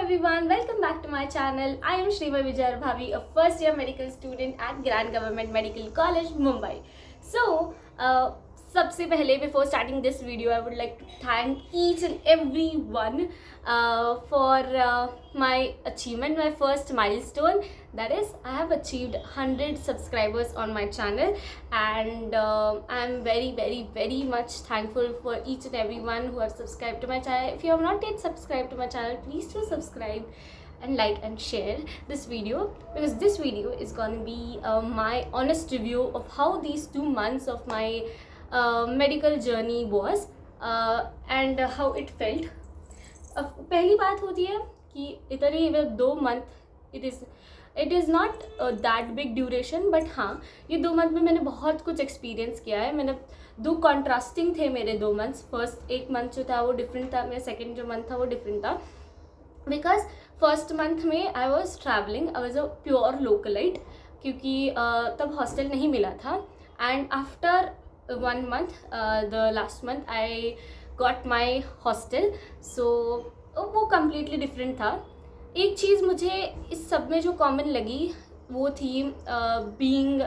everyone, welcome back to my channel. I am Shrima Vijay Bhavi, a first year medical student at Grand Government Medical College, Mumbai. So, सबसे पहले before starting this video, I would like to thank each and everyone for my achievement, my first milestone. That is, I have achieved 100 subscribers on my channel, and I'm very much thankful for each and everyone who have subscribed to my channel. If you have not yet subscribed to my channel, please do subscribe and like and share this video, because this video is going to be my honest review of how these 2 months of my medical journey was and how it felt. अब पहली बात होती है कि इतने 2 month it is not that big duration, but हाँ, ये 2 month में मैंने बहुत कुछ एक्सपीरियंस किया है. मैंने 2 कॉन्ट्रास्टिंग थे मेरे 2 मंथ्स. फर्स्ट एक मंथ जो था वो डिफरेंट था, मेरा सेकेंड जो मंथ था वो डिफरेंट था. बिकॉज फर्स्ट मंथ में I was travelling, I was a pure localite, क्योंकि तब हॉस्टल नहीं मिला था. And after 1 month, the last month I got my hostel. So वो completely different था. एक चीज़ मुझे इस सब में जो कॉमन लगी वो थी बीइंग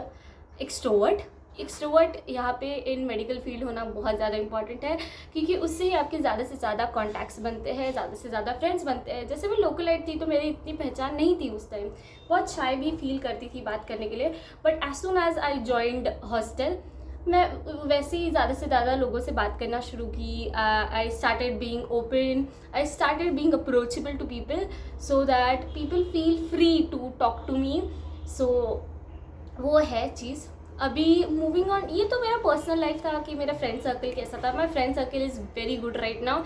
एक्सट्रोवर्ट. यहाँ पे इन मेडिकल फील्ड होना बहुत ज़्यादा इंपॉर्टेंट है, क्योंकि उससे ही आपके ज़्यादा से ज़्यादा कॉन्टैक्ट्स बनते हैं, ज़्यादा से ज़्यादा फ्रेंड्स बनते हैं. जैसे मैं लोकलाइट थी तो मेरी इतनी पहचान नहीं थी उस टाइम, बहुत शाय भी फील करती थी बात करने के लिए. But as soon as I joined hostel, मैं वैसे ही ज़्यादा से ज़्यादा लोगों से बात करना शुरू की. I started being open, I started being approachable to people, so that people feel free to talk to me. So वो है चीज़. अभी मूविंग ऑन, ये तो मेरा पर्सनल लाइफ था कि मेरा फ्रेंड सर्कल कैसा था. My friend circle is very good right now.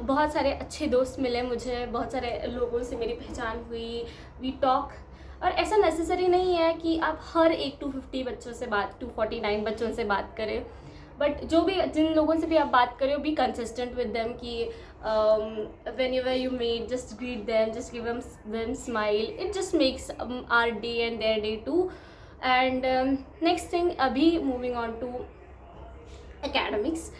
बहुत सारे अच्छे दोस्त मिले मुझे, बहुत सारे लोगों से मेरी पहचान हुई, वी टॉक. और ऐसा नेसेसरी नहीं है कि आप हर एक 250 बच्चों से 249 बच्चों से बात करें, बट जो भी जिन लोगों से भी आप बात करें बी कंसिस्टेंट विद देम, कि whenever you meet just greet them, just give them smile. It just makes our day and their day too. And next thing, अभी moving on to academics.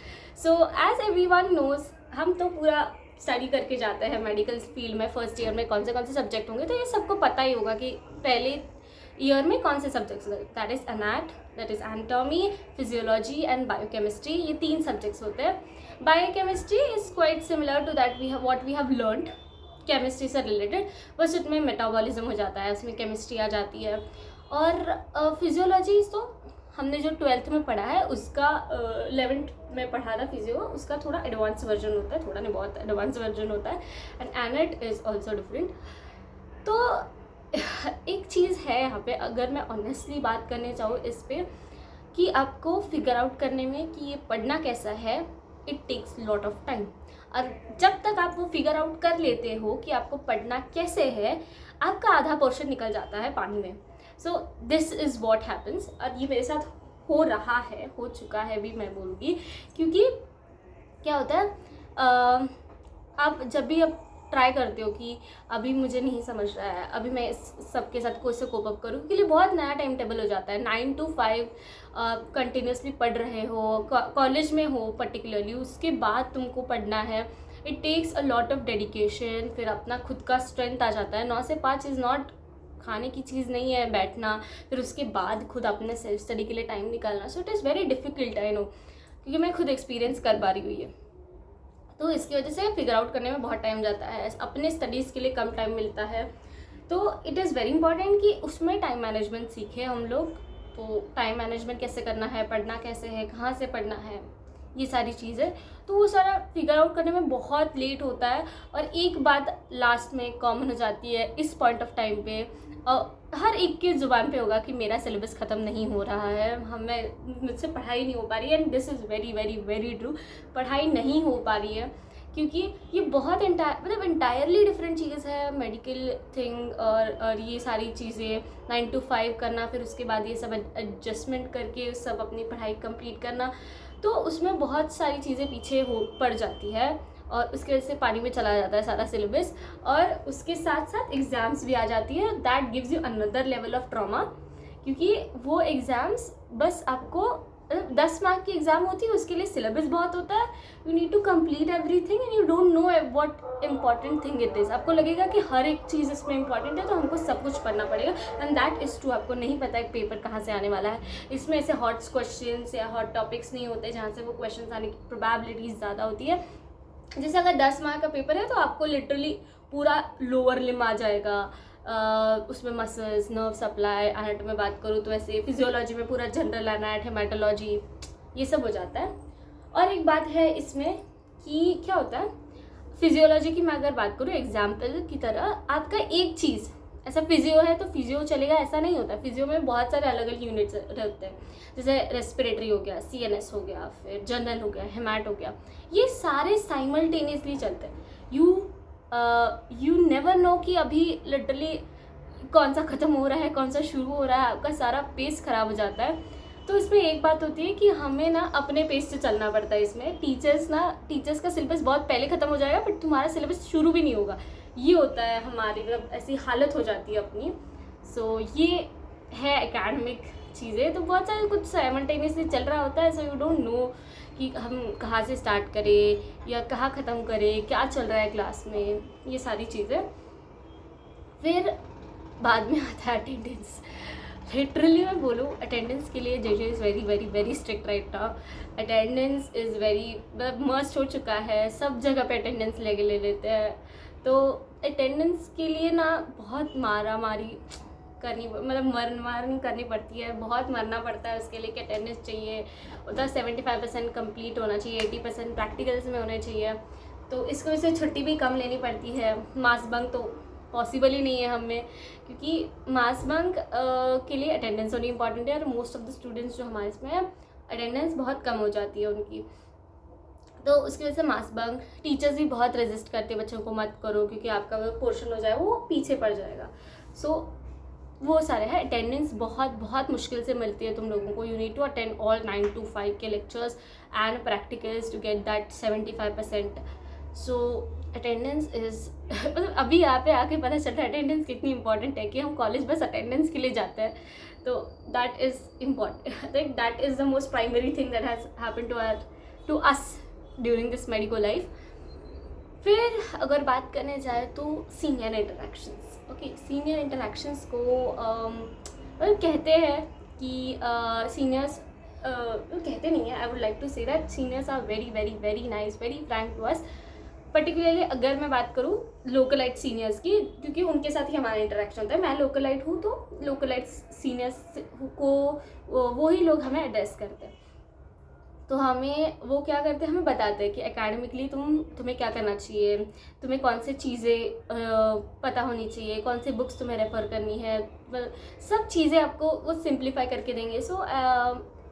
So as everyone knows, हम तो पूरा study करके जाते हैं medical field में. First year में कौन से सब्जेक्ट होंगे तो ये सबको पता ही होगा कि पहले ईयर में कौन से subjects, that is anat, that is anatomy, physiology and biochemistry. ये 3 सब्जेक्ट्स होते हैं. Biochemistry is quite similar to that what we have learned, chemistry से रिलेटेड, बस उसमें मेटाबॉलिज्म हो जाता है, उसमें केमिस्ट्री आ जाती है. और फिजियोलॉजी तो हमने जो 12th में पढ़ा है उसका 11th में पढ़ा था फिजियो, उसका थोड़ा एडवांस वर्जन होता है, थोड़ा नहीं बहुत एडवांस वर्जन होता है. And Annette is also different. तो एक चीज़ है यहाँ पे, अगर मैं ऑनेस्टली बात करने चाहूँ इस पे, कि आपको फिगर आउट करने में कि ये पढ़ना कैसा है, it takes lot of time. और जब तक आप वो फिगर आउट कर लेते हो कि आपको पढ़ना कैसे है, आपका आधा पोर्शन निकल जाता है पानी में. So this is what happens. और ये मेरे साथ हो रहा है, हो चुका है भी मैं बोलूँगी. क्योंकि क्या होता है, आप जब भी आप ट्राई करते हो कि अभी मुझे नहीं समझ रहा है, अभी मैं इस सबके साथ कैसे कोप अप करूँ, के लिए बहुत नया टाइम टेबल हो जाता है. 9 to 5 कंटिन्यूसली पढ़ रहे हो, कॉलेज में हो पर्टिकुलरली, उसके बाद तुमको पढ़ना है. It takes a lot of dedication. फिर अपना खुद का स्ट्रेंथ आ जाता है. 9 से 5 इज़ नॉट खाने की चीज़ नहीं है बैठना, फिर उसके बाद खुद अपने सेल्फ स्टडी के लिए टाइम निकालना. So it is very difficult, I know, क्योंकि मैं खुद एक्सपीरियंस कर पा रही हुई है. तो इसकी वजह से फिगर आउट करने में बहुत टाइम जाता है, अपने स्टडीज़ के लिए कम टाइम मिलता है. तो इट इज़ वेरी इंपॉर्टेंट कि उसमें टाइम मैनेजमेंट सीखें हम लोग. तो टाइम मैनेजमेंट कैसे करना है, पढ़ना कैसे है, कहाँ से पढ़ना है, ये सारी चीज़ें. तो वो सारा फिगर आउट करने में बहुत लेट होता है. और एक बात लास्ट में कॉमन हो जाती है इस पॉइंट ऑफ टाइम पे, हर एक की ज़ुबान पे होगा कि मेरा सिलेबस ख़त्म नहीं हो रहा है, मुझसे पढ़ाई नहीं हो पा रही है. And this is very true. पढ़ाई नहीं हो पा रही है क्योंकि ये बहुत इंटायरली डिफरेंट चीज़ है मेडिकल थिंग. और ये सारी चीज़ें 9 to 5 करना, फिर उसके बाद ये सब एडजस्टमेंट करके सब अपनी पढ़ाई कंप्लीट करना, तो उसमें बहुत सारी चीज़ें पीछे पड़ जाती है. और उसकी वजह से पानी में चला जाता है सारा सिलेबस. और उसके साथ साथ एग्ज़ाम्स भी आ जाती है. That gives you another level of trauma, क्योंकि वो एग्ज़ाम्स बस आपको 10 मार्क की एग्ज़ाम होती है, उसके लिए सिलेबस बहुत होता है, you need to complete everything and you don't know what important thing it is. आपको लगेगा कि हर एक चीज़ इसमें इंपॉर्टेंट है तो हमको सब कुछ पढ़ना पड़ेगा, एंड दैट इज़ ट्रू। आपको नहीं पता एक पेपर कहाँ से आने वाला है। इसमें ऐसे हॉट क्वेश्चंस या हॉट टॉपिक्स नहीं होते जहाँ से वो क्वेश्चन आने की प्रोबेबिलिटीज़ ज़्यादा होती है। जैसे अगर 10 मार्क का पेपर है तो आपको लिटरली पूरा लोअर लिम आ जाएगा, उसमें मसल्स, नर्व सप्लाई, एनाटॉमी में बात करूँ तो ऐसे फिजियोलॉजी में पूरा जनरल एनाट, हेमाटोलॉजी, ये सब हो जाता है। और एक बात है इसमें कि क्या होता है, फिजियोलॉजी की मैं अगर बात करूँ एग्जाम्पल की तरह, आपका एक चीज़ ऐसा फिजियो है तो फिजियो चलेगा ऐसा नहीं होता। फिजियो में बहुत सारे अलग अलग यूनिट्स रहते हैं, जैसे रेस्पिरेटरी हो गया, सीएनएस हो गया, फिर जनरल हो गया, हेमाट हो गया, ये सारे साइमल्टेनियसली चलते हैं। यू नेवर नो कि अभी लिटरली कौन सा ख़त्म हो रहा है, कौन सा शुरू हो रहा है, आपका सारा पेस ख़राब हो जाता है। तो इसमें एक बात होती है कि हमें ना अपने पेस से चलना पड़ता है। इसमें टीचर्स का सिलेबस बहुत पहले ख़त्म हो जाएगा, बट तुम्हारा सिलेबस शुरू भी नहीं होगा, ये होता है हमारी, मतलब ऐसी हालत हो जाती है अपनी। सो ये है एकेडमिक चीज़ें। तो बहुत सारे कुछ साइमल्टेनियसली चल रहा होता है, सो यू डोंट नो कि हम कहाँ से स्टार्ट करें या कहाँ ख़त्म करें, क्या चल रहा है क्लास में, ये सारी चीज़ें। फिर बाद में आता है अटेंडेंस। लिटरली मैं बोलूँ, अटेंडेंस के लिए JJ is very very very strict right now. Attendance is very मतलब मस्ट हो चुका है, सब जगह पे अटेंडेंस ले लेते हैं। तो अटेंडेंस के लिए ना बहुत मारा मारी करनी, मतलब मारनी करनी पड़ती है, बहुत मरना पड़ता है उसके लिए कि अटेंडेंस चाहिए। उधर 75% कंप्लीट होना चाहिए, 80% प्रैक्टिकल्स में होने चाहिए। तो इसकी वजह से छुट्टी भी कम लेनी पड़ती है। मास बंक तो पॉसिबल ही नहीं है हमें, क्योंकि मास बंक के लिए अटेंडेंस होनी इंपॉर्टेंट है, और मोस्ट ऑफ द स्टूडेंट्स जो हमारे इसमें अटेंडेंस बहुत कम हो जाती है उनकी। तो उसकी वजह से मास बंक, टीचर्स भी बहुत रेजिस्ट करते हैं बच्चों को मत करो, क्योंकि आपका वो पोर्शन हो जाए वो पीछे पड़ जाएगा। सो वो सारे हैं। अटेंडेंस बहुत बहुत मुश्किल से मिलती है तुम लोगों को। You need to attend all 9 to 5 के lectures and practicals to get that 75%। So attendance is मतलब अभी यहाँ पे आके पता चलता है अटेंडेंस कितनी इंपॉर्टेंट है, कि हम कॉलेज बस अटेंडेंस के लिए जाते हैं। तो that is important, like that is the most primary thing that has happened to us during this medical life. फिर अगर बात करने जाए तो senior interactions. Okay, senior interactions को मतलब कहते हैं कि सीनियर्स कहते नहीं है, I would like to say that seniors are very very very nice, very frank to us. Particularly अगर मैं बात करूँ लोकलाइट सीनियर्स की, क्योंकि उनके साथ ही हमारा इंटरेक्शन होता है। मैं लोकलाइट हूँ, तो लोकलाइट सीनियर्स को वो ही लोग हमें एड्रेस करते हैं। तो हमें वो क्या करते हैं, हमें बताते हैं कि एकेडमिकली तुम्हें क्या करना चाहिए, तुम्हें कौन से चीज़ें पता होनी चाहिए, कौन से बुक्स तुम्हें रेफ़र करनी है, सब चीज़ें आपको वो सिंप्लीफाई करके देंगे। सो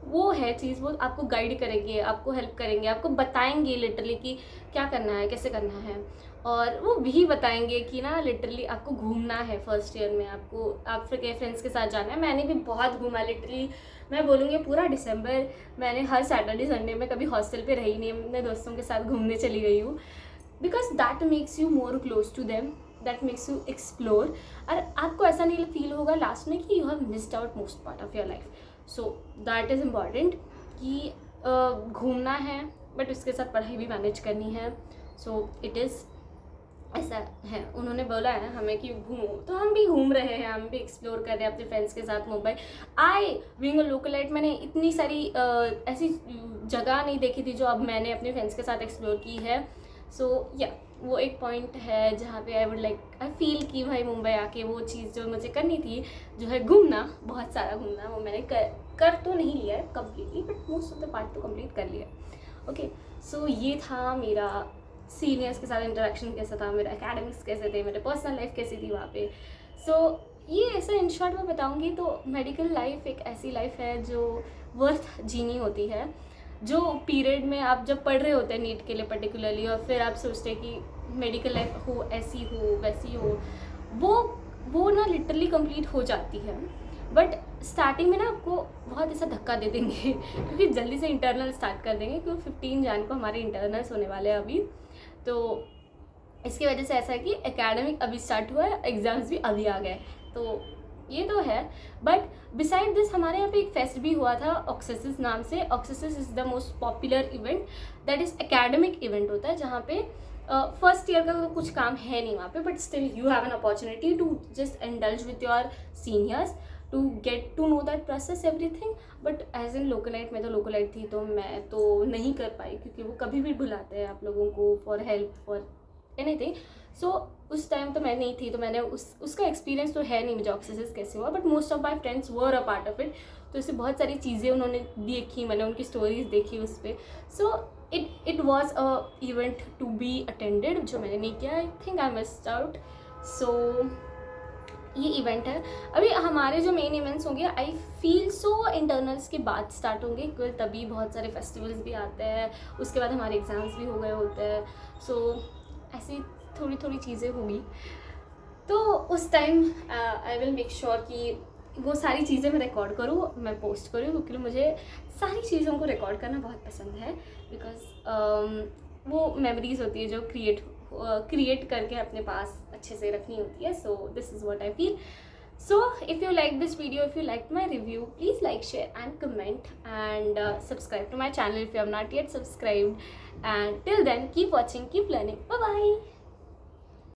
वो है चीज़, वो आपको गाइड करेंगे, आपको हेल्प करेंगे, आपको बताएंगे लिटरली कि क्या करना है, कैसे करना है। और वो भी बताएंगे कि ना लिटरली आपको घूमना है फर्स्ट ईयर में, आपको आपके फ्रेंड्स के साथ जाना है। मैंने भी बहुत घूमा लिटरली, मैं बोलूँगी पूरा दिसंबर मैंने हर सैटरडे संडे में कभी हॉस्टल पे रही नहीं, अपने दोस्तों के साथ घूमने चली गई हूँ। Because that makes you more close to them, that makes you explore. और आपको ऐसा नहीं फील होगा लास्ट में कि you have missed out most part of your life. So that is important कि घूमना है, बट उसके साथ पढ़ाई भी मैनेज करनी है। सो इट इज़ ऐसा है, उन्होंने बोला है हमें कि घूमो, तो हम भी घूम रहे हैं, हम भी एक्सप्लोर कर रहे हैं अपने फ्रेंड्स के साथ मुंबई। बीइंग अ लोकलाइट मैंने इतनी सारी ऐसी जगह नहीं देखी थी जो अब मैंने अपने फ्रेंड्स के साथ एक्सप्लोर की है। सो वो एक पॉइंट है जहाँ पे आई फील कि भाई मुंबई आके वो चीज़ जो मुझे करनी थी, जो है घूमना, बहुत सारा घूमना, वो मैंने कर तो नहीं लिया है completely, but most of the part तो कम्प्लीट कर लिया। ओके, सो ये था मेरा सीनियर्स के साथ इंटरेक्शन कैसा था, मेरा एकेडमिक्स कैसे थे, मेरे पर्सनल लाइफ कैसी थी वहाँ पे। सो ये ऐसा इन शॉर्ट में बताऊँगी तो मेडिकल लाइफ एक ऐसी लाइफ है जो वर्थ जीनी होती है। जो पीरियड में आप जब पढ़ रहे होते हैं नीट के लिए पर्टिकुलरली, और फिर आप सोचते हैं कि मेडिकल लाइफ हो, ऐसी हो वैसी हो, वो ना लिटरली कंप्लीट हो जाती है। बट स्टार्टिंग में ना आपको बहुत ऐसा धक्का दे देंगे क्योंकि जल्दी से इंटरनल स्टार्ट कर देंगे, क्योंकि 15 जान को हमारे इंटरनल्स होने वाले हैं अभी। तो इसकी वजह से ऐसा है कि एकेडमिक अभी स्टार्ट हुआ है, एग्ज़ाम्स भी अभी आ गए, तो ये तो है। बट बिसाइड दिस हमारे यहाँ पे एक फेस्ट भी हुआ था ऑक्सेसिस नाम से। ऑक्सेसिस is the most popular event, that is academic event होता है, जहाँ पे फर्स्ट ईयर का तो कुछ काम है नहीं वहाँ पे, but still you have an opportunity to just indulge with your seniors to get to know that process everything. But as in localite, मैं तो लोकलाइट थी तो मैं तो नहीं कर पाई, क्योंकि वो कभी भी बुलाते हैं आप लोगों को फॉर हेल्प फॉर एनीथिंग। सो उस टाइम तो मैं नहीं थी, तो मैंने उसका एक्सपीरियंस तो है नहीं मुझे ऑक्सेसिस कैसे हुआ, but most of my friends were a part of it. तो इससे बहुत सारी चीज़ें उन्होंने देखी, मैंने उनकी स्टोरीज देखी उस पर। So it was a event to be attended, जो मैंने नहीं किया। I think I missed out. So ये इवेंट है। अभी हमारे जो मेन इवेंट्स होंगे, आई फील सो इंटरनल्स के बाद स्टार्ट होंगे, क्योंकि तभी बहुत सारे फेस्टिवल्स भी आते हैं, उसके बाद हमारे एग्ज़ाम्स भी हो गए होते हैं। सो ऐसी थोड़ी थोड़ी चीज़ें होंगी, तो उस time I will make sure कि वो सारी चीज़ें मैं रिकॉर्ड करूँ, मैं पोस्ट करूँ, क्योंकि मुझे सारी चीज़ों को रिकॉर्ड करना बहुत पसंद है। बिकॉज वो मेमोरीज होती है जो क्रिएट करके अपने पास अच्छे से रखनी होती है। So this is what I feel. So if you like this video, if you liked my review, please like, share and comment, and subscribe to my channel if you have not yet subscribed. And till then, keep watching, keep learning. Bye bye.